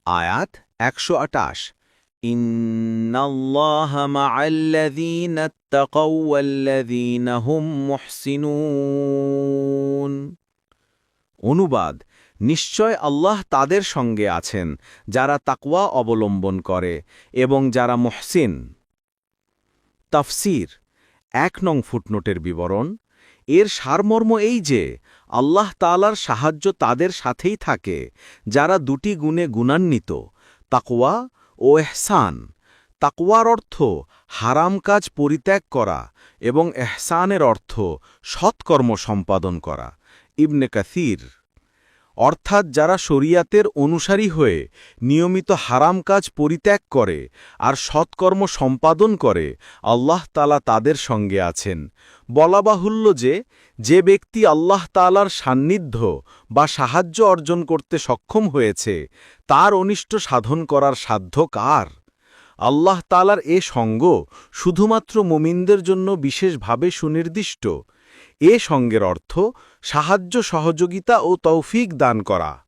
আয়াত ১২৮ ইন্নাল্লাহা মা'আল্লাযীনা ইত্তাকাও ওয়াল্লাযীনা হুম মুহসিনুন। অনুবাদ: নিশ্চয় আল্লাহ তাদের সঙ্গে আছেন যারা তাকওয়া অবলম্বন করে এবং যারা মুহসিন। তাফসীর ১ নং ফুটনোটের বিবরণ। এর সারমর্ম এই যে আল্লাহ তাআলার সাহায্য তাদের সাথেই থাকে যারা দুটি গুণে গুণান্বিত, তাকওয়া ও ইহসান। তাকওয়ার অর্থ হারাম কাজ পরিত্যাগ করা এবং ইহসানের অর্থ সৎকর্ম সম্পাদন করা। ইবনে কাসির। অর্থাৎ যারা শরিয়াতের অনুসারী হয়ে নিয়মিত হারাম কাজ পরিত্যাগ করে আর সৎকর্ম সম্পাদন করে, আল্লাহ তাআলা তাদের সঙ্গে আছেন। বলা বাহুল্য যে ব্যক্তি আল্লাহ তাআলার সান্নিধ্য বা সাহায্য অর্জন করতে সক্ষম হয়েছে, তার অনিষ্ট সাধন করার সাধ্য কার? আল্লাহ তাআলার এ সঙ্গ শুধুমাত্র মুমিনদের জন্য বিশেষভাবে সুনির্দিষ্ট। এ সঙ্গের অর্থ সাহায্য, সহযোগিতা ও তৌফিক দান করা।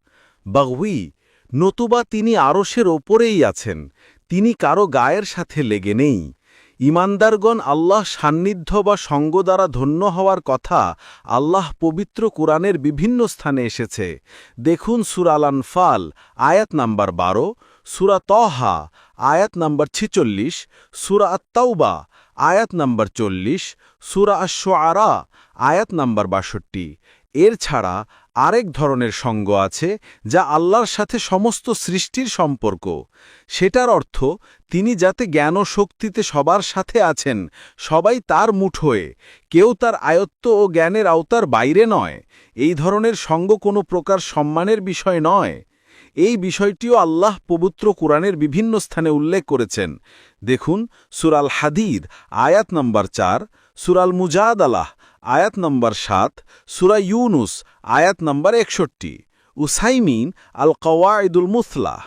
বাগউই, নতুবা তিনি আরশের ওপরেই আছেন, তিনি কারো গায়ের সাথে লেগে নেই। ঈমানদারগণ আল্লাহ সান্নিধ্য বা সঙ্গ দ্বারা ধন্য হওয়ার কথা আল্লাহ পবিত্র কুরআনের বিভিন্ন স্থানে এসেছে। দেখুন সূরা আল আনফাল আয়াত নাম্বার ১২, সূরা তহা আয়াত নাম্বার ৪৬, সূরা আত-তাওবা আয়াত নাম্বার ৪০, সূরা আশ-শুআরা আয়াত নাম্বার ৬২। এর ছাড়া আরেক ধরনের সঙ্গ আছে যা আল্লাহর সাথে সমস্ত সৃষ্টির সম্পর্ক। সেটার অর্থ তিনি যাতে জ্ঞান ও শক্তিতে সবার সাথে আছেন, সবাই তার মুঠোয়, কেউ তার আয়ত্ত ও জ্ঞানের আওতার বাইরে নয়। এই ধরনের সঙ্গ কোনো প্রকার সম্মানের বিষয় নয়। এই বিষয়টিও আল্লাহ পবিত্র কুরআনের বিভিন্ন স্থানে উল্লেখ করেছেন। দেখুন সূরা আল হাদীদ আয়াত নাম্বার ৪, সূরা আল মুজাদালাহ আয়াত নাম্বার ৭, সূরা ইউনুস আয়াত নাম্বার ৬১। উসাইমিন আল কওয়াইদুল মুসলাহ।